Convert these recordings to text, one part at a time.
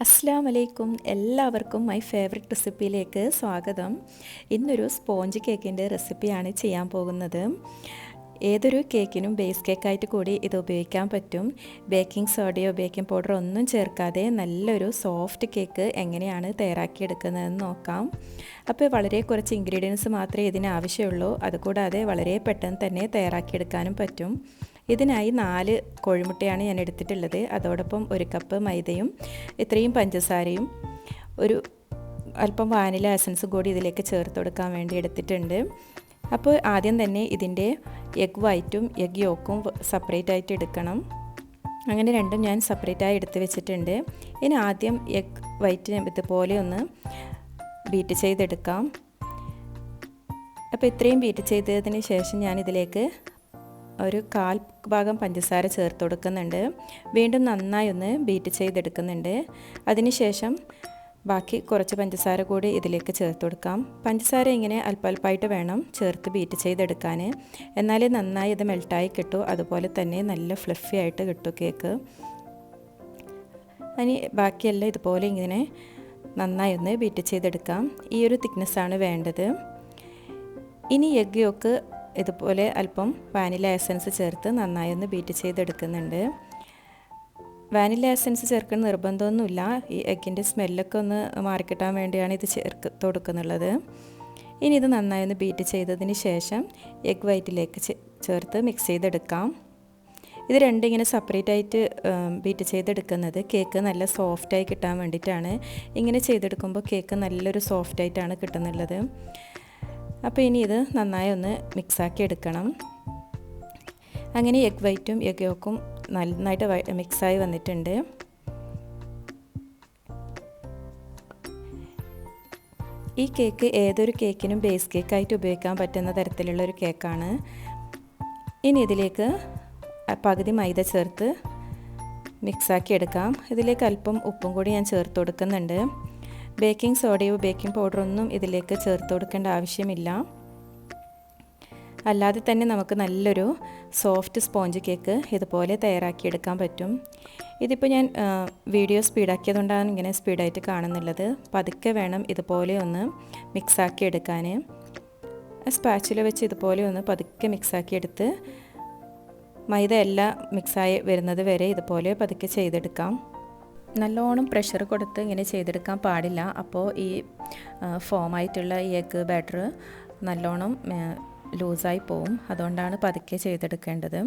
അസ്സലാമു അലൈക്കും. എല്ലാവർക്കും മൈ ഫേവററ്റ് റെസിപ്പിയിലേക്ക് സ്വാഗതം. ഇന്നൊരു സ്പോഞ്ച് കേക്കിൻ്റെ റെസിപ്പിയാണ് ചെയ്യാൻ പോകുന്നത്. ഏതൊരു കേക്കിനും ബേസ് കേക്കായിട്ട് കൂടി ഇത് ഉപയോഗിക്കാൻ പറ്റും. ബേക്കിംഗ് സോഡയോ ബേക്കിംഗ് പൗഡറോ ഒന്നും ചേർക്കാതെ നല്ലൊരു സോഫ്റ്റ് കേക്ക് എങ്ങനെയാണ് തയ്യാറാക്കിയെടുക്കുന്നതെന്ന് നോക്കാം. അപ്പോൾ വളരെ കുറച്ച് ഇൻഗ്രീഡിയൻസ് മാത്രമേ ഇതിന് ആവശ്യമുള്ളൂ. അതുകൂടാതെ വളരെ പെട്ടെന്ന് തന്നെ തയ്യാറാക്കിയെടുക്കാനും പറ്റും. ഇതിനായി 4 കോഴിമുട്ടയാണ് ഞാൻ എടുത്തിട്ടുള്ളത്. അതോടൊപ്പം 1 കപ്പ് മൈദയും ഇത്രയും പഞ്ചസാരയും അല്പം വാനില എസൻസും കൂടി ഇതിലേക്ക് ചേർത്ത് കൊടുക്കാൻ വേണ്ടി എടുത്തിട്ടുണ്ട്. അപ്പോൾ ആദ്യം തന്നെ ഇതിൻ്റെ എഗ് വൈറ്റും എഗ് യോക്കും സെപ്പറേറ്റ് ആയിട്ട് എടുക്കണം. അങ്ങനെ രണ്ടും ഞാൻ സെപ്പറേറ്റായി എടുത്ത് വെച്ചിട്ടുണ്ട്. ഇനി ആദ്യം എഗ് വൈറ്റ് ഇതുപോലെ ഒന്ന് ബീറ്റ് ചെയ്തെടുക്കാം. അപ്പോൾ ഇത്രയും ബീറ്റ് ചെയ്തതിന് ശേഷം ഞാനിതിലേക്ക് 1/4 ഭാഗം പഞ്ചസാര ചേർത്ത് കൊടുക്കുന്നുണ്ട്. വീണ്ടും നന്നായി ഒന്ന് ബീറ്റ് ചെയ്തെടുക്കുന്നുണ്ട്. അതിനുശേഷം ബാക്കി കുറച്ച് പഞ്ചസാര കൂടി ഇതിലേക്ക് ചേർത്ത് കൊടുക്കാം. പഞ്ചസാര ഇങ്ങനെ അല്പമായിട്ട് വേണം ചേർത്ത് ബീറ്റ് ചെയ്തെടുക്കാൻ. എന്നാലേ നന്നായി ഇത് മെൽട്ടായി കിട്ടും. അതുപോലെ തന്നെ നല്ല ഫ്ലഫി ആയിട്ട് കിട്ടും കേക്ക്. ഇനി ബാക്കിയെല്ലാം ഇതുപോലെ ഇങ്ങനെ നന്നായി ഒന്ന് ബീറ്റ് ചെയ്തെടുക്കാം. ഈ ഒരു തിക്നെസ്സാണ് വേണ്ടത്. ഇനി എഗ് യോക്ക് ഇതുപോലെ അല്പം വാനില എസൻസ് ചേർത്ത് നന്നായി ഒന്ന് ബീറ്റ് ചെയ്തെടുക്കുന്നുണ്ട്. വാനില എസൻസ് ചേർക്കുന്ന നിർബന്ധമൊന്നുമില്ല. ഈ എഗ്ഗിൻ്റെ സ്മെല്ലൊക്കെ ഒന്ന് മാറിക്കിട്ടാൻ വേണ്ടിയാണ് ഇത് ചേർത്ത് കൊടുക്കുന്നുള്ളത്. ഇനി ഇത് നന്നായി ഒന്ന് ബീറ്റ് ചെയ്തതിന് ശേഷം എഗ് വൈറ്റിലേക്ക് ചേർത്ത് മിക്സ് ചെയ്തെടുക്കാം. ഇത് രണ്ടും ഇങ്ങനെ സെപ്പറേറ്റ് ആയിട്ട് ബീറ്റ് ചെയ്തെടുക്കുന്നത് കേക്ക് നല്ല സോഫ്റ്റായി കിട്ടാൻ വേണ്ടിയിട്ടാണ്. ഇങ്ങനെ ചെയ്തെടുക്കുമ്പോൾ കേക്ക് നല്ലൊരു സോഫ്റ്റായിട്ടാണ് കിട്ടുന്നുള്ളത്. അപ്പോൾ ഇനി ഇത് നന്നായി ഒന്ന് മിക്സാക്കി എടുക്കണം. അങ്ങനെ എഗ് വൈറ്റും എഗ് യോക്കും നന്നായിട്ട് മിക്സായി വന്നിട്ടുണ്ട്. ഈ കേക്ക് ഏതൊരു കേക്കിനും ബേസ് കേക്കായിട്ട് ഉപയോഗിക്കാൻ പറ്റുന്ന തരത്തിലുള്ളൊരു കേക്കാണ്. ഇനി ഇതിലേക്ക് പകുതി മൈദ ചേർത്ത് മിക്സാക്കി എടുക്കാം. ഇതിലേക്ക് അല്പം ഉപ്പും കൂടി ഞാൻ ചേർത്ത് കൊടുക്കുന്നുണ്ട്. ബേക്കിംഗ് സോഡയോ ബേക്കിംഗ് പൗഡറോ ഒന്നും ഇതിലേക്ക് ചേർത്ത് കൊടുക്കേണ്ട ആവശ്യമില്ല. അല്ലാതെ തന്നെ നമുക്ക് നല്ലൊരു സോഫ്റ്റ് സ്പോഞ്ച് കേക്ക് ഇതുപോലെ തയ്യാറാക്കിയെടുക്കാൻ പറ്റും. ഇതിപ്പോൾ ഞാൻ വീഡിയോ സ്പീഡാക്കിയതുകൊണ്ടാണ് ഇങ്ങനെ സ്പീഡായിട്ട് കാണുന്നുള്ളത്. പതുക്കെ വേണം ഇതുപോലെ ഒന്ന് മിക്സാക്കി എടുക്കാൻ. സ്പാച്ചുല വെച്ച് ഇതുപോലെ ഒന്ന് പതുക്കെ മിക്സാക്കി എടുത്ത് മൈദ എല്ലാം മിക്സായി വരുന്നത് വരെ ഇതുപോലെ പതുക്കെ ചെയ്തെടുക്കാം. നല്ലോണം പ്രഷർ കൊടുത്ത് ഇങ്ങനെ ചെയ്തെടുക്കാൻ പാടില്ല. അപ്പോൾ ഈ ഫോമായിട്ടുള്ള ഈ എഗ്ഗ് ബാറ്റർ നല്ലോണം ലൂസായി പോവും. അതുകൊണ്ടാണ് പതുക്കെ ചെയ്തെടുക്കേണ്ടത്.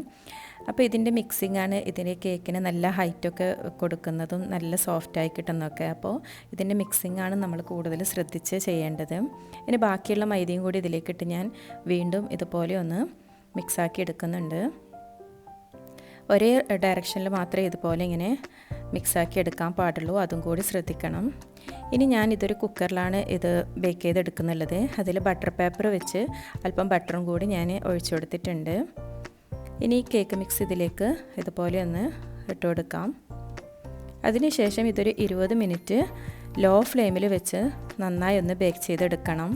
അപ്പോൾ ഇതിൻ്റെ മിക്സിങ്ങാണ് ഇതിൻ്റെ കേക്കിന് നല്ല ഹൈറ്റൊക്കെ കൊടുക്കുന്നതും നല്ല സോഫ്റ്റായി കിട്ടുന്നതൊക്കെ. അപ്പോൾ ഇതിൻ്റെ മിക്സിങ്ങാണ് നമ്മൾ കൂടുതൽ ശ്രദ്ധിച്ച് ചെയ്യേണ്ടത്. ഇനി ബാക്കിയുള്ള മൈദയും കൂടി ഇതിലേക്കിട്ട് ഞാൻ വീണ്ടും ഇതുപോലെ ഒന്ന് മിക്സാക്കി എടുക്കുന്നുണ്ട്. ഒരേ ഡയറക്ഷനിൽ മാത്രമേ ഇതുപോലെ ഇങ്ങനെ മിക്സാക്കി എടുക്കാൻ പാടുള്ളൂ. അതും കൂടി ശ്രദ്ധിക്കണം. ഇനി ഞാൻ ഇതൊരു കുക്കറിലാണ് ഇത് ബേക്ക് ചെയ്തെടുക്കുന്നുള്ളത്. അതിൽ ബട്ടർ പേപ്പർ വെച്ച് അല്പം ബട്ടറും കൂടി ഞാൻ ഒഴിച്ചു കൊടുത്തിട്ടുണ്ട്. ഇനി കേക്ക് മിക്സ് ഇതിലേക്ക് ഇതുപോലെ ഒന്ന് ഇട്ട് കൊടുക്കാം. അതിനുശേഷം ഇതൊരു 20 മിനിറ്റ് ലോ ഫ്ലെയിമിൽ വെച്ച് നന്നായി ഒന്ന് ബേക്ക് ചെയ്തെടുക്കണം.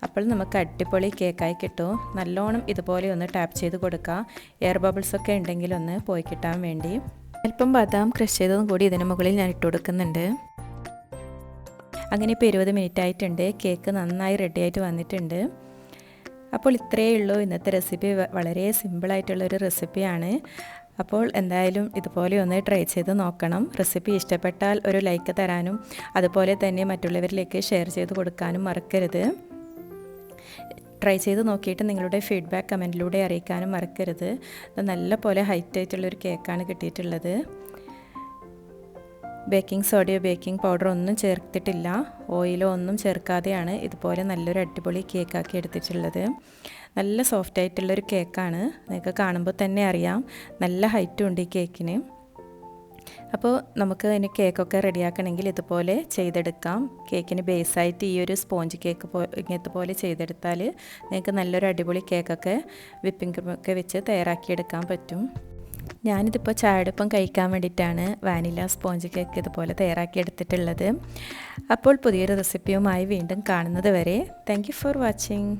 അപ്പോൾ നമുക്ക് അടിപൊളി കേക്കായി കിട്ടും. നല്ലോണം ഇതുപോലെ ഒന്ന് ടാപ്പ് ചെയ്ത് കൊടുക്കുക. എയർ ബബിൾസൊക്കെ ഉണ്ടെങ്കിൽ ഒന്ന് പോയി കിട്ടാൻ വേണ്ടി. അല്പം ബദാം ക്രഷ് ചെയ്തതും കൂടി ഇതിന് മുകളിൽ ഞാൻ ഇട്ട് കൊടുക്കുന്നുണ്ട്. അങ്ങനെ ഇപ്പോൾ 20 മിനിറ്റ് ആയിട്ടുണ്ട്. കേക്ക് നന്നായി റെഡിയായിട്ട് വന്നിട്ടുണ്ട്. അപ്പോൾ ഇത്രയേ ഉള്ളൂ ഇന്നത്തെ റെസിപ്പി. വളരെ സിമ്പിളായിട്ടുള്ളൊരു റെസിപ്പിയാണ്. അപ്പോൾ എന്തായാലും ഇതുപോലെ ഒന്ന് ട്രൈ ചെയ്ത് നോക്കണം. റെസിപ്പി ഇഷ്ടപ്പെട്ടാൽ ഒരു ലൈക്ക് തരാനും അതുപോലെ തന്നെ മറ്റുള്ളവരിലേക്ക് ഷെയർ ചെയ്ത് കൊടുക്കാനും മറക്കരുത്. ട്രൈ ചെയ്ത് നോക്കിയിട്ട് നിങ്ങളുടെ ഫീഡ്ബാക്ക് കമൻറ്റിലൂടെ അറിയിക്കാനും മറക്കരുത്. നല്ല പോലെ ഹൈറ്റ് ആയിട്ടുള്ളൊരു കേക്കാണ് കിട്ടിയിട്ടുള്ളത്. ബേക്കിംഗ് സോഡയോ ബേക്കിംഗ് പൗഡറോ ഒന്നും ചേർത്തിട്ടില്ല. ഓയിലോ ഒന്നും ചേർക്കാതെയാണ് ഇതുപോലെ നല്ലൊരു അടിപൊളി കേക്കാക്കി എടുത്തിട്ടുള്ളത്. നല്ല സോഫ്റ്റ് ആയിട്ടുള്ളൊരു കേക്കാണ്. നിങ്ങൾക്ക് കാണുമ്പോൾ തന്നെ അറിയാം നല്ല ഹൈറ്റും ഉണ്ട് ഈ കേക്കിന്. അപ്പോൾ നമുക്ക് അതിന് കേക്കൊക്കെ റെഡിയാക്കണമെങ്കിൽ ഇതുപോലെ ചെയ്തെടുക്കാം. കേക്കിന് ബേസായിട്ട് ഈ ഒരു സ്പോഞ്ച് കേക്ക് ഇങ്ങനത്തെ പോലെ ചെയ്തെടുത്താൽ നിങ്ങൾക്ക് നല്ലൊരു അടിപൊളി കേക്കൊക്കെ വിപ്പിംഗ് ക്രീമൊക്കെ വെച്ച് തയ്യാറാക്കിയെടുക്കാൻ പറ്റും. ഞാനിതിപ്പോൾ ചായയോടൊപ്പം കഴിക്കാൻ വേണ്ടിയിട്ടാണ് വാനില സ്പോഞ്ച് കേക്ക് ഇതുപോലെ തയ്യാറാക്കിയെടുത്തിട്ടുള്ളത്. അപ്പോൾ പുതിയൊരു റെസിപ്പിയുമായി വീണ്ടും കാണുന്നത് വരെ താങ്ക് യു ഫോർ വാച്ചിങ്.